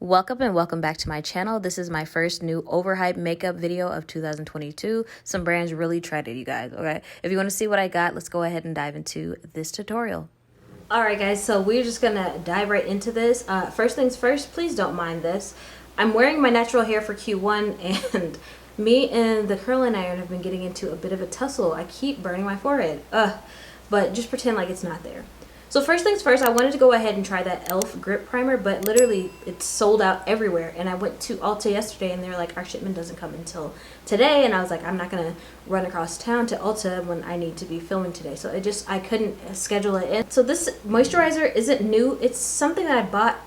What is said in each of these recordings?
Welcome and welcome back to my channel. This is my first new overhyped makeup video of 2022. Some brands really tried it, you guys, okay? If you want to see what I got, let's go ahead and dive into this tutorial. Alright guys, so we're just gonna dive right into this. First things first, please don't mind this. I'm wearing my natural hair for Q1 and me and the curling iron have been getting into a bit of a tussle. I keep burning my forehead. But just pretend like it's not there. So first things first, I wanted to go ahead and try that e.l.f. grip primer, but literally it's sold out everywhere. And I went to Ulta yesterday and they're like, our shipment doesn't come until today. And I was like, I'm not gonna run across town to Ulta when I need to be filming today. So I couldn't schedule it in. So this moisturizer isn't new. It's something that I bought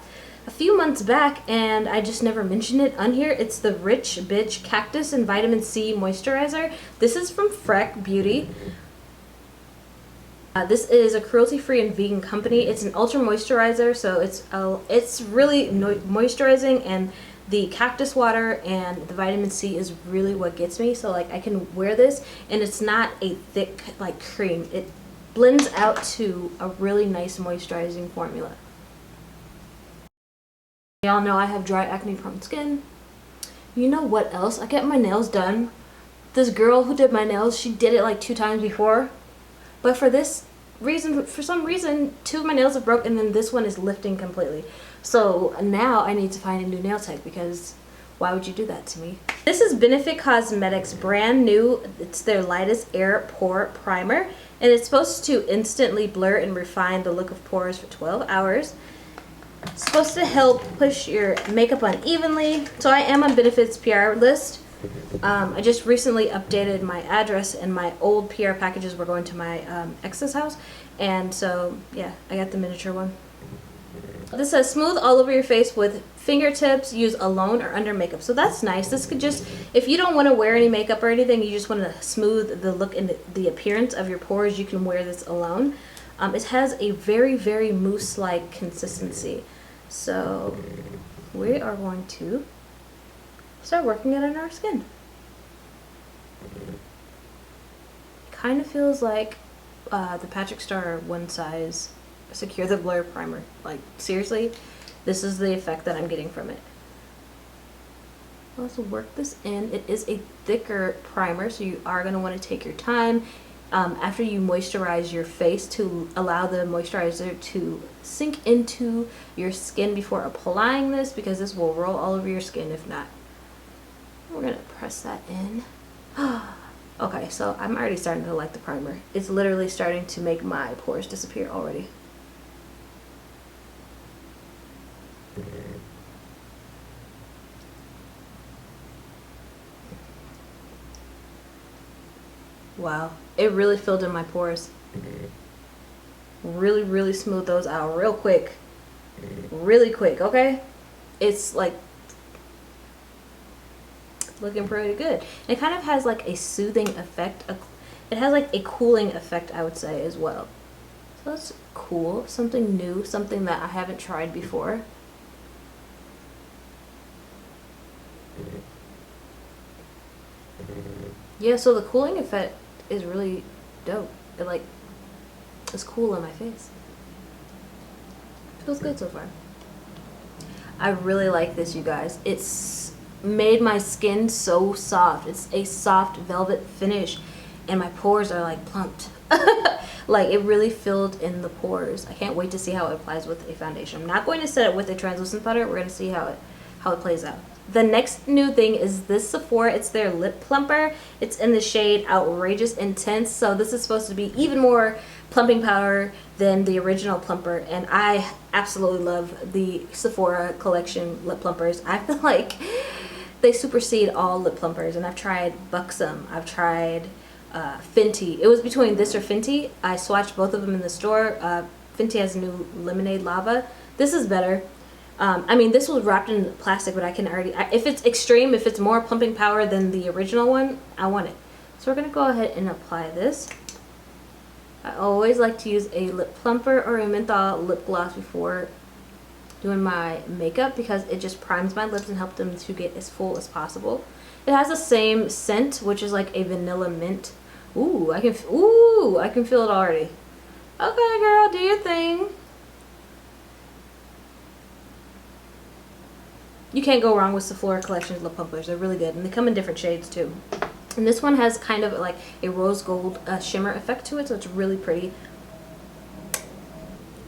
a few months back and I just never mentioned it on here. It's the Rich Bitch Cactus and Vitamin C Moisturizer. This is from Freck Beauty. This is a cruelty-free and vegan company. It's an ultra moisturizer, so it's really moisturizing, and the cactus water and the vitamin C is really what gets me. So like I can wear this and it's not a thick like cream. It blends out to a really nice moisturizing formula. Y'all know I have dry acne prone skin. You know what else? I get my nails done. This girl who did my nails, she did it like 2 times before. But for some reason, 2 of my nails have broken and then this one is lifting completely. So now I need to find a new nail tech because why would you do that to me? This is Benefit Cosmetics, brand new. It's their lightest air pore primer and it's supposed to instantly blur and refine the look of pores for 12 hours. It's supposed to help push your makeup on evenly. So I am on Benefit's PR list. I just recently updated my address and my old PR packages were going to my ex's house, and so yeah, I got the miniature one. This says smooth all over your face with fingertips, use alone or under makeup. So that's nice. This could just, if you don't want to wear any makeup or anything, you just want to smooth the look and the appearance of your pores, you can wear this alone. It has a very, very mousse-like consistency. So we are going to start working it on our skin. Kind of feels like the Patrick Star One Size Secure the Blur primer. Like seriously, this is the effect that I'm getting from it. Let's work this in. It is a thicker primer, so you are going to want to take your time after you moisturize your face to allow the moisturizer to sink into your skin before applying this, because this will roll all over your skin if not. We're gonna press that in. Okay, so I'm already starting to like the primer. It's literally starting to make my pores disappear already. Wow, it really filled in my pores. Really, really smooth those out real quick. Really quick, okay? It's like looking pretty good. And it kind of has like a soothing effect. It has like a cooling effect, I would say, as well. So that's cool. Something new, something that I haven't tried before. Yeah, so the cooling effect is really dope. It like is cool on my face. Feels good so far. I really like this, you guys. It's made my skin so soft. It's a soft velvet finish and my pores are like plumped. Like it really filled in the pores. I can't wait to see how it applies with a foundation. I'm not going to set it with a translucent powder. We're going to see how it plays out. The next new thing is this Sephora. It's their lip plumper. It's in the shade Outrageous Intense. So this is supposed to be even more plumping power than the original plumper, and I absolutely love the Sephora collection lip plumpers. I feel like they supersede all lip plumpers, and I've tried Buxom, I've tried Fenty. It was between this or Fenty. I swatched both of them in the store. Fenty has a new Lemonade Lava. This is better. I mean, this was wrapped in plastic, but I can already, if it's extreme, if it's more plumping power than the original one, I want it. So we're going to go ahead and apply this. I always like to use a lip plumper or a menthol lip gloss before doing my makeup because it just primes my lips and helps them to get as full as possible. It has the same scent, which is like a vanilla mint. Ooh, I can feel it already. Okay, girl, do your thing. You can't go wrong with Sephora Collections lip plumpers. They're really good, and they come in different shades too. And this one has kind of like a rose gold shimmer effect to it, so it's really pretty.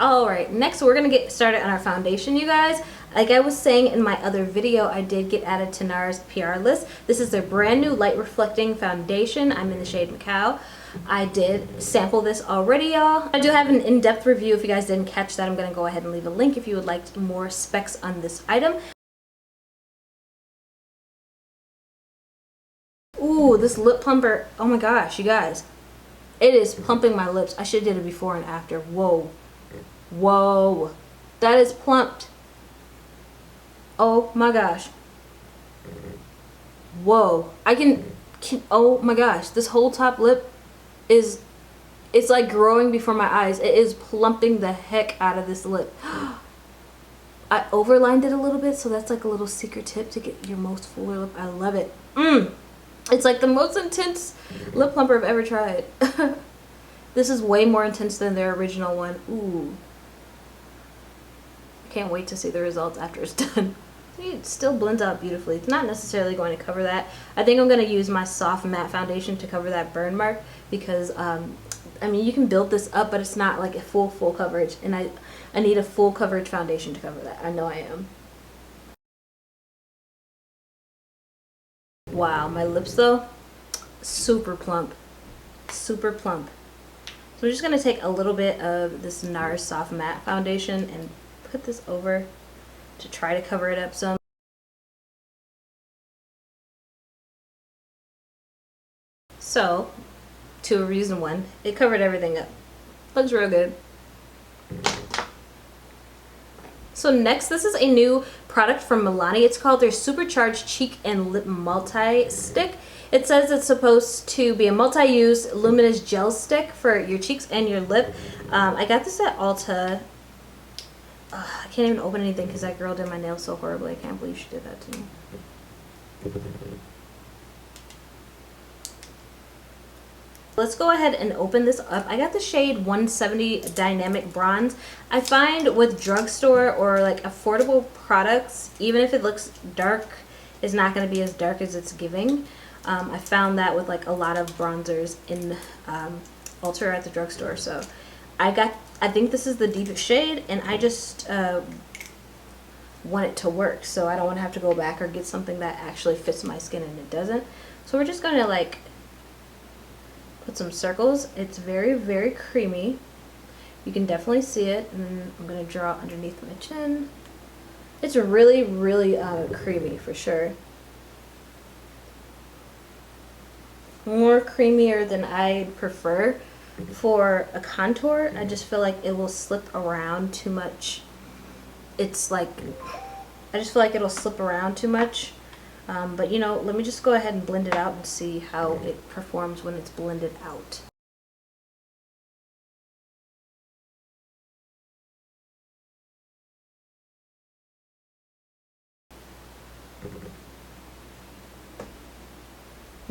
Alright, next we're going to get started on our foundation, you guys. Like I was saying in my other video, I did get added to NARS PR list. This is their brand new light reflecting foundation. I'm in the shade Macau. I did sample this already, y'all. I do have an in-depth review. If you guys didn't catch that, I'm going to go ahead and leave a link if you would like more specs on this item. Ooh, this lip plumper. Oh my gosh, you guys. It is plumping my lips. I should have did it before and after. Whoa. Whoa. That is plumped. Oh my gosh. Whoa. I can oh my gosh. This whole top lip is, it's like growing before my eyes. It is plumping the heck out of this lip. I overlined it a little bit, so that's like a little secret tip to get your most fuller lip. I love it. It's like the most intense lip plumper I've ever tried. This is way more intense than their original one. Ooh. I can't wait to see the results after it's done. It still blends out beautifully. It's not necessarily going to cover that. I think I'm going to use my soft matte foundation to cover that burn mark because, I mean, you can build this up, but it's not like a full coverage. And I need a full coverage foundation to cover that. I know I am. Wow, my lips though, super plump. Super plump. So I'm just going to take a little bit of this NARS Soft Matte Foundation and put this over to try to cover it up some. So, to a reason one, it covered everything up. Looks real good. So next, this is a new product from Milani. It's called their Supercharged Cheek and Lip Multi-Stick. It says it's supposed to be a multi-use luminous gel stick for your cheeks and your lip. I got this at Ulta. I can't even open anything because that girl did my nails so horribly. I can't believe she did that to me. Let's go ahead and open this up. I got the shade 170 Dynamic Bronze. I find with drugstore or like affordable products, even if it looks dark, it's not going to be as dark as it's giving. I found that with like a lot of bronzers in Ulta at the drugstore. So I think this is the deepest shade, and I just want it to work. So I don't want to have to go back or get something that actually fits my skin and it doesn't. So we're just going to like put some circles. It's very, very creamy. You can definitely see it. And then I'm going to draw underneath my chin. It's really, really creamy for sure. More creamier than I prefer for a contour. I just feel like it will slip around too much. It's like, I just feel like it'll slip around too much. But you know, let me just go ahead and blend it out and see how it performs when it's blended out.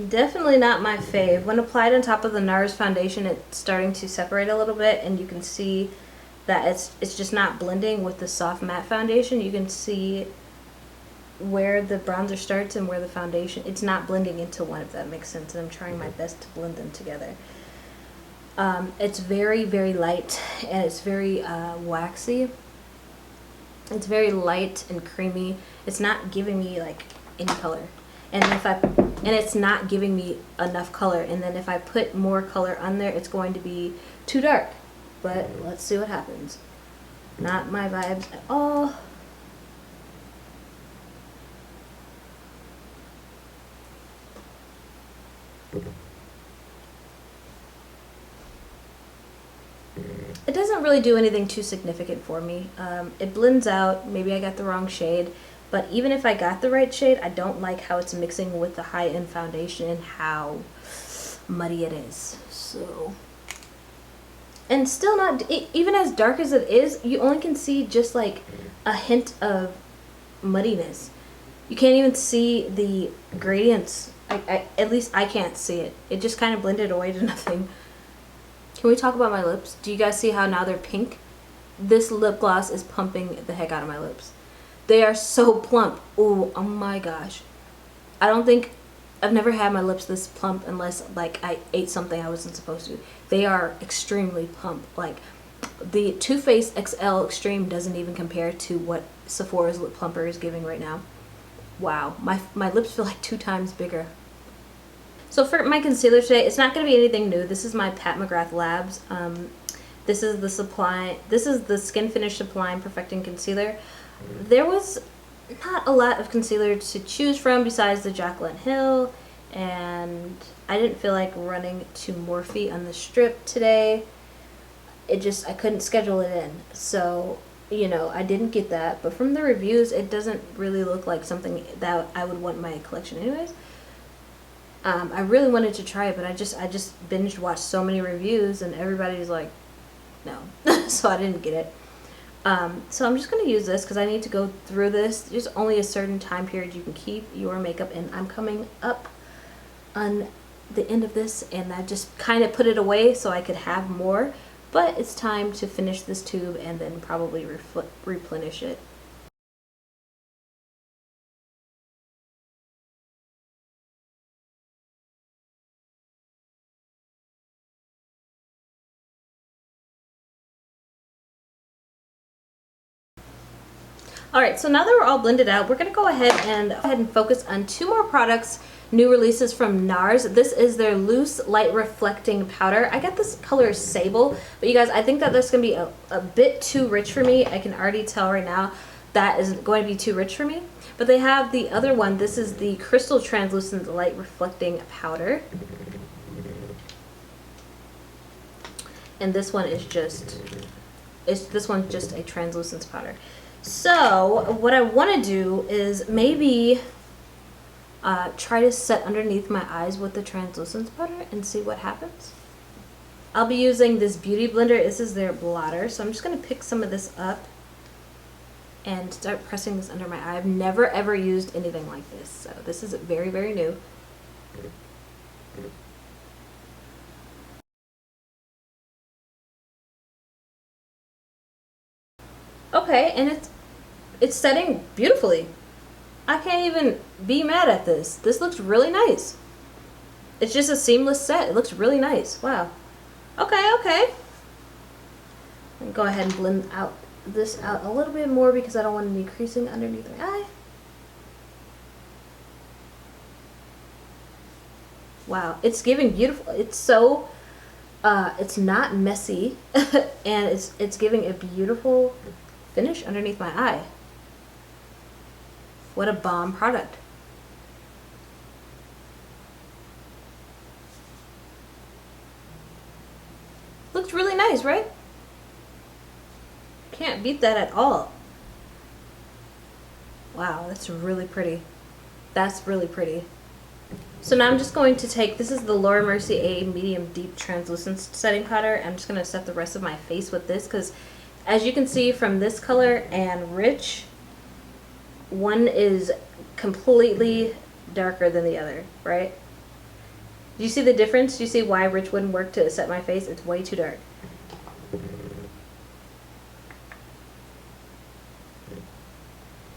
Definitely not my fave. When applied on top of the NARS foundation, it's starting to separate a little bit, and you can see that it's just not blending with the soft matte foundation. You can see where the bronzer starts and where the foundation, it's not blending into one, if that makes sense, and I'm trying my best to blend them together. It's very, very light, and it's very waxy. It's very light and creamy. It's not giving me like any color, and it's not giving me enough color, and then if I put more color on there, it's going to be too dark. But let's see what happens. Not my vibes at all. It doesn't really do anything too significant for me. It blends out. Maybe I got the wrong shade, but even if I got the right shade, I don't like how it's mixing with the high-end foundation and how muddy it is. So, and still not, even as dark as it is, you only can see just like a hint of muddiness. You can't even see the gradients. At least I can't see it. It just kind of blended away to nothing. Can we talk about my lips? Do you guys see how now they're pink? This lip gloss is pumping the heck out of my lips. They are so plump. Ooh, oh my gosh. I've never had my lips this plump unless like I ate something I wasn't supposed to. They are extremely plump. Like the Too Faced XL Extreme doesn't even compare to what Sephora's lip plumper is giving right now. Wow, my lips feel like 2 times bigger. So for my concealer today, it's not going to be anything new. This is my Pat McGrath Labs. This is the Skin Finish Sublime Perfecting Concealer. There was not a lot of concealer to choose from besides the Jaclyn Hill, and I didn't feel like running to Morphe on the strip today. I couldn't schedule it in. So, you know, I didn't get that. But from the reviews, it doesn't really look like something that I would want in my collection anyways. I really wanted to try it, but I just binge watched so many reviews and everybody's like, no. So I didn't get it. So I'm just going to use this because I need to go through this. There's only a certain time period you can keep your makeup in. I'm coming up on the end of this, and I just kind of put it away so I could have more. But it's time to finish this tube and then probably replenish it. Alright, so now that we're all blended out, we're going to go ahead and focus on 2 more products, new releases from NARS. This is their Loose Light Reflecting Powder. I got this color Sable, but you guys, I think that that's going to be a bit too rich for me. I can already tell right now that is going to be too rich for me. But they have the other one. This is the Crystal Translucent Light Reflecting Powder. And this one is this one's just a translucence powder. So what I want to do is maybe try to set underneath my eyes with the translucence powder and see what happens. I'll be using this beauty blender. This is their blotter. So I'm just going to pick some of this up and start pressing this under my eye. I've never ever used anything like this. So this is very, very new. Okay, and it's setting beautifully. I can't even be mad at this. This looks really nice. It's just a seamless set. It looks really nice. Wow. Okay, okay. And go ahead and blend this out a little bit more because I don't want any creasing underneath my eye. Wow, it's giving beautiful. It's so it's not messy and it's giving a beautiful finish underneath my eye. What a bomb product. Looks really nice, right? Can't beat that at all. Wow, that's really pretty. That's really pretty. So now I'm just going to take, this is the Laura Mercier Medium Deep Translucent Setting Powder. I'm just going to set the rest of my face with this because as you can see from this color and Rich, one is completely darker than the other, right? Do you see the difference? Do you see why Rich wouldn't work to set my face? It's way too dark.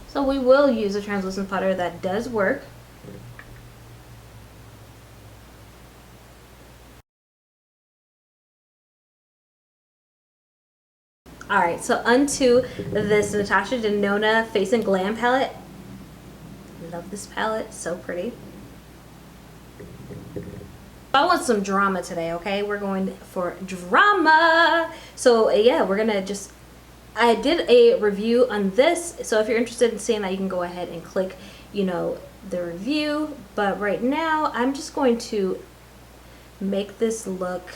So we will use a translucent powder that does work. Alright, so onto this Natasha Denona Face and Glam palette. Love this palette, so pretty. I want some drama today, okay? We're going for drama. So yeah, we're gonna just, I did a review on this, so if you're interested in seeing that, you can go ahead and click, you know, the review. But right now, I'm just going to make this look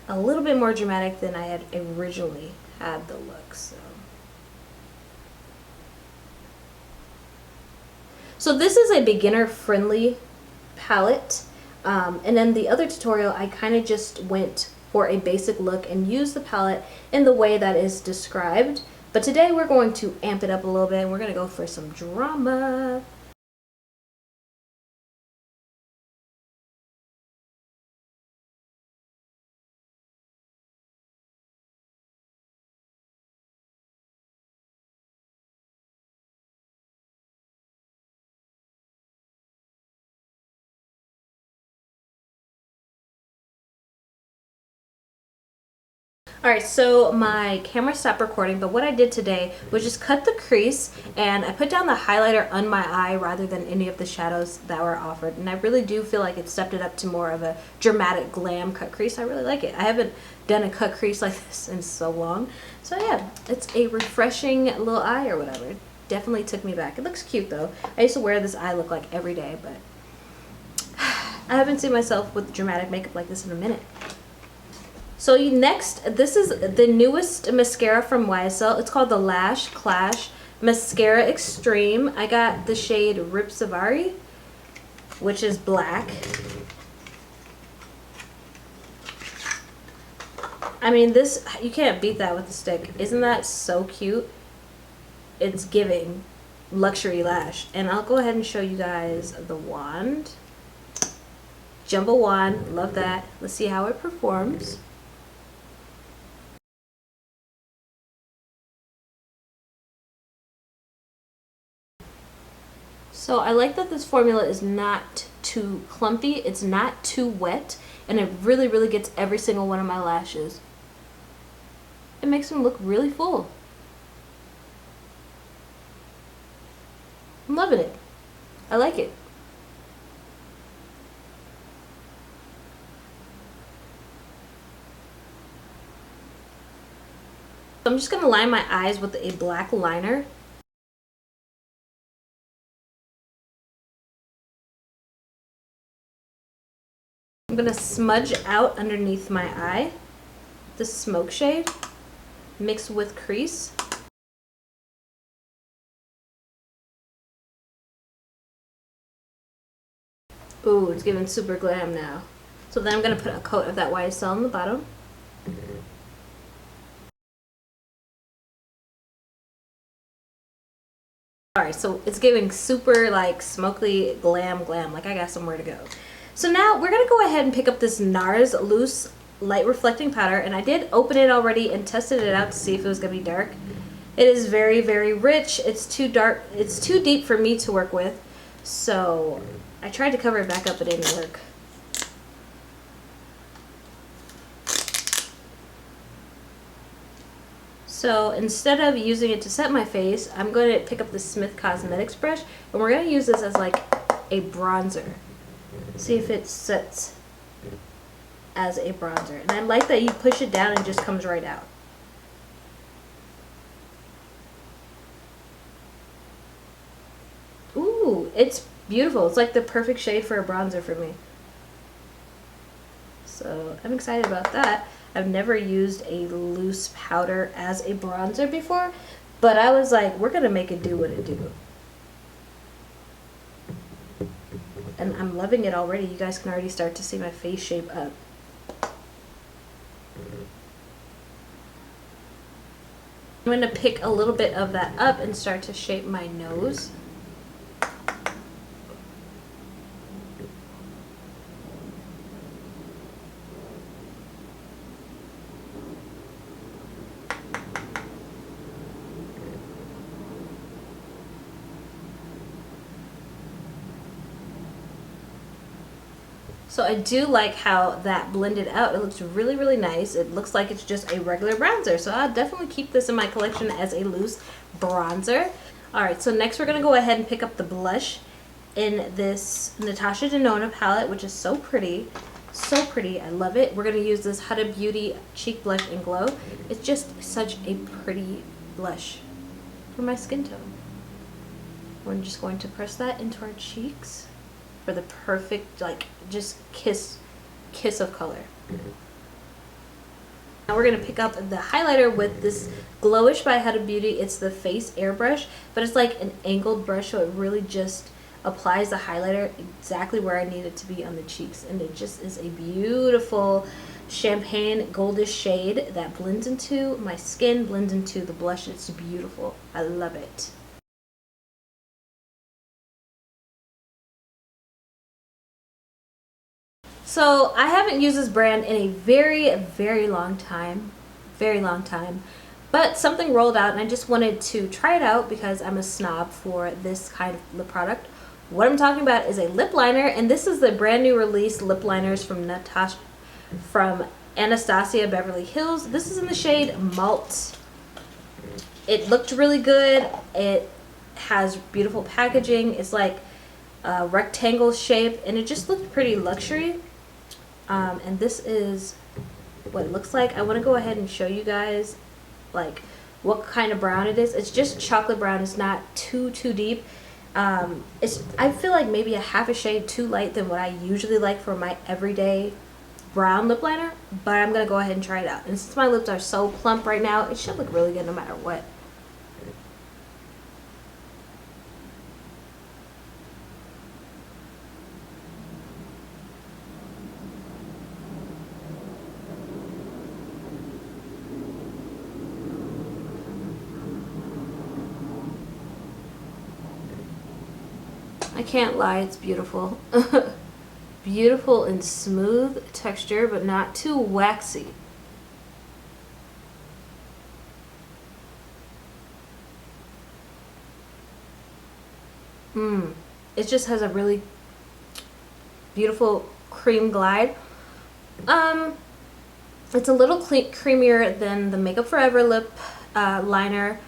a little bit more dramatic than I had originally had the look. So this is a beginner friendly palette, and then the other tutorial I kind of just went for a basic look and used the palette in the way that is described. But today we're going to amp it up a little bit and we're going to go for some drama. Alright, so my camera stopped recording, but what I did today was just cut the crease, and I put down the highlighter on my eye rather than any of the shadows that were offered. And I really do feel like it stepped it up to more of a dramatic glam cut crease. I really like it. I haven't done a cut crease like this in so long. So yeah, it's a refreshing little eye or whatever. It definitely took me back. It looks cute though. I used to wear this eye look like every day, but I haven't seen myself with dramatic makeup like this in a minute. So next, this is the newest mascara from YSL. It's called the Lash Clash Mascara Extreme. I got the shade Rip Savari, which is black. I mean, this, you can't beat that with a stick. Isn't that so cute? It's giving luxury lash. And I'll go ahead and show you guys the wand. Jumbo wand, love that. Let's see how it performs. So I like that this formula is not too clumpy, it's not too wet, and it really, really gets every single one of my lashes. It makes them look really full. I'm loving it. I like it. So I'm just going to line my eyes with a black liner. I'm going to smudge out underneath my eye the smoke shade mixed with crease. Ooh, it's giving super glam now. So then I'm going to put a coat of that YSL on the bottom. Alright, so it's giving super like smoky glam, like I got somewhere to go. So now we're going to go ahead and pick up this NARS Loose Light Reflecting Powder, and I did open it already and tested it out to see if it was going to be dark. It is very, very rich. It's too dark. It's too deep for me to work with, so I tried to cover it back up, but it didn't work. So instead of using it to set my face, I'm going to pick up the Smith Cosmetics brush, and we're going to use this as like a bronzer. See if it sets as a bronzer. And I like that you push it down and it just comes right out. Ooh, it's beautiful. It's like the perfect shade for a bronzer for me. So I'm excited about that. I've never used a loose powder as a bronzer before, but I was like, we're going to make it do what it do. And I'm loving it already. You guys can already start to see my face shape up. I'm going to pick a little bit of that up and start to shape my nose. So I do like how that blended out. It looks really, really nice. It looks like it's just a regular bronzer. So I'll definitely keep this in my collection as a loose bronzer. Alright, so next we're going to go ahead and pick up the blush in this Natasha Denona palette, which is so pretty. So pretty. I love it. We're going to use this Huda Beauty Cheek Blush in Glow. It's just such a pretty blush for my skin tone. We're just going to press that into our cheeks for the perfect, like, just kiss of color. Now we're going to pick up the highlighter with this Glowish by Huda Beauty. It's the Face Airbrush, but it's like an angled brush, so it really just applies the highlighter exactly where I need it to be on the cheeks. And it just is a beautiful champagne goldish shade that blends into my skin, blends into the blush. It's beautiful. I love it. So I haven't used this brand in a very, very long time. But something rolled out and I just wanted to try it out because I'm a snob for this kind of lip product. What I'm talking about is a lip liner, and this is the brand new release lip liners from Anastasia Beverly Hills. This is in the shade Malt. It looked really good. It has beautiful packaging. It's like a rectangle shape, and it just looked pretty luxury. And this is what it looks like. I want to go ahead and show you guys like what kind of brown it is. It's just chocolate brown. It's not too deep. I feel like maybe a half a shade too light than what I usually like for my everyday brown lip liner, but I'm gonna go ahead and try it out. And since my lips are so plump right now, it should look really good no matter what. I can't lie, it's beautiful. Beautiful and smooth texture, but not too waxy. It just has a really beautiful cream glide. It's a little creamier than the Makeup Forever lip liner,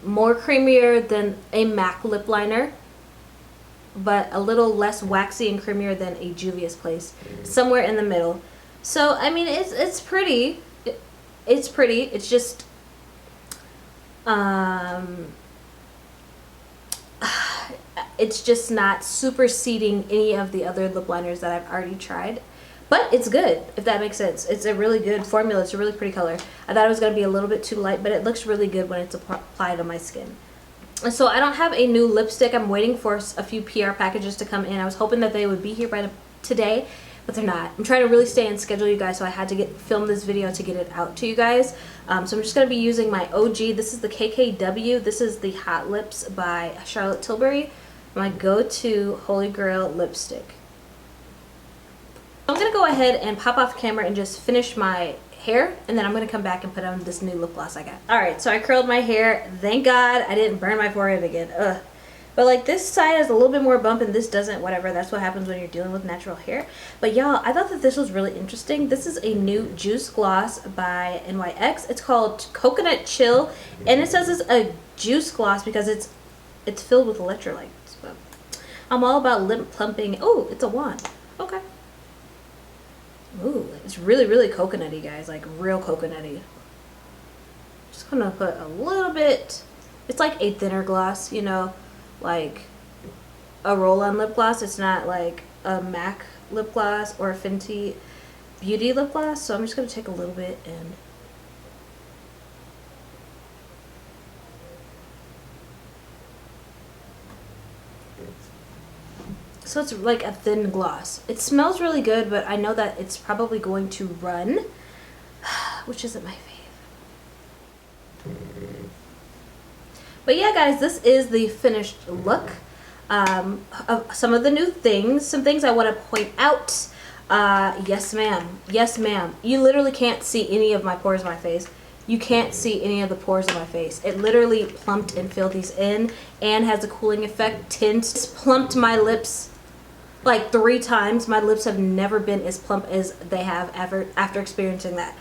more creamier than a MAC lip liner, but a little less waxy and creamier than a Juvia's Place, somewhere in the middle. So I mean, it's pretty. It's pretty. It's just it's just not superseding any of the other lip liners that I've already tried. But it's good, if that makes sense. It's a really good formula. It's a really pretty color. I thought it was going to be a little bit too light, but it looks really good when it's applied on my skin. And so I don't have a new lipstick. I'm waiting for a few PR packages to come in. I was hoping that they would be here by today, but they're not. I'm trying to really stay in schedule, you guys, so I had to film this video to get it out to you guys. So I'm just going to be using my OG. This is the KKW. This is the Hot Lips by Charlotte Tilbury. My go-to Holy Grail lipstick. I'm going to go ahead and pop off camera and just finish my hair, and then I'm going to come back and put on this new lip gloss I got. Alright, so I curled my hair. Thank God I didn't burn my forehead again. Ugh. But like this side has a little bit more bump and this doesn't, whatever. That's what happens when you're dealing with natural hair. But y'all, I thought that this was really interesting. This is a new juice gloss by NYX. It's called Coconut Chill, and it says it's a juice gloss because it's filled with electrolytes. But I'm all about lip plumping. Oh, it's a wand. Okay. Ooh, it's really, really coconutty, guys. Like real coconutty. Just gonna put a little bit. It's like a thinner gloss, you know, like a roll-on lip gloss. It's not like a MAC lip gloss or a Fenty Beauty lip gloss. So I'm just gonna take a little bit and so it's like a thin gloss. It smells really good, but I know that it's probably going to run, which isn't my fave. But yeah, guys, this is the finished look. Of some of the new things, some things I want to point out. Yes, ma'am. Yes, ma'am. You literally can't see any of my pores on my face. You can't see any of the pores on my face. It literally plumped and filled these in and has a cooling effect. Tints plumped my lips like 3 times. My lips have never been as plump as they have ever after experiencing that.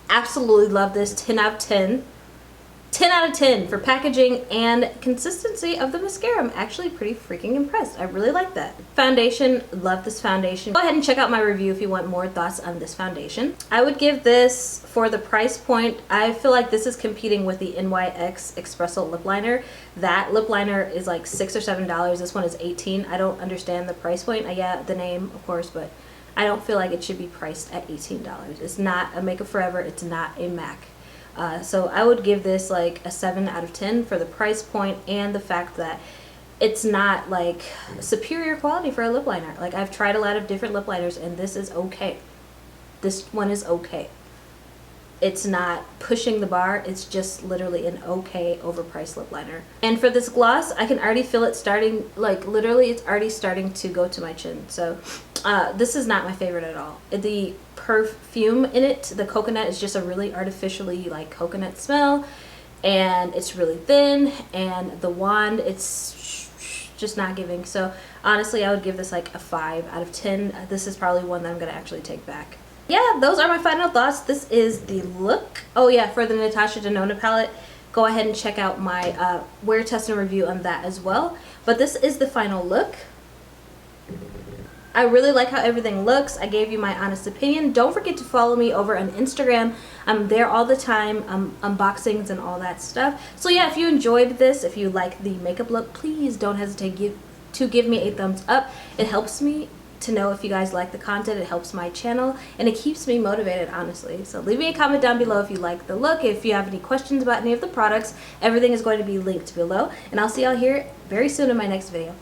Absolutely love this. 10 out of 10. 10 out of 10 for packaging and consistency of the mascara. I'm actually pretty freaking impressed. I really like that. Foundation, love this foundation. Go ahead and check out my review if you want more thoughts on this foundation. I would give this, for the price point, I feel like this is competing with the NYX Espresso lip liner. That lip liner is like $6 or $7. This one is $18. I don't understand the price point. Yeah, the name, of course, but I don't feel like it should be priced at $18. It's not a Makeup Forever. It's not a MAC. So I would give this like a 7 out of 10 for the price point and the fact that it's not like superior quality for a lip liner. Like I've tried a lot of different lip liners and this is okay. This one is okay. It's not pushing the bar. It's just literally an okay overpriced lip liner. And for this gloss, I can already feel it starting, like literally it's already starting to go to my chin. So this is not my favorite at all. The perfume in it, the coconut, is just a really artificially like coconut smell, and it's really thin, and the wand, it's just not giving. So honestly, I would give this like a 5 out of 10. This is probably one that I'm gonna actually take back. Yeah, those are my final thoughts. This is the look. Oh yeah, for the Natasha Denona palette, go ahead and check out my wear test and review on that as well. But this is the final look. I really like how everything looks. I gave you my honest opinion. Don't forget to follow me over on Instagram. I'm there all the time, unboxings and all that stuff. So yeah, if you enjoyed this, if you like the makeup look, please don't hesitate to give me a thumbs up. It helps me to know if you guys like the content. It helps my channel and it keeps me motivated, honestly. So leave me a comment down below if you like the look. If you have any questions about any of the products, everything is going to be linked below. And I'll see y'all here very soon in my next video.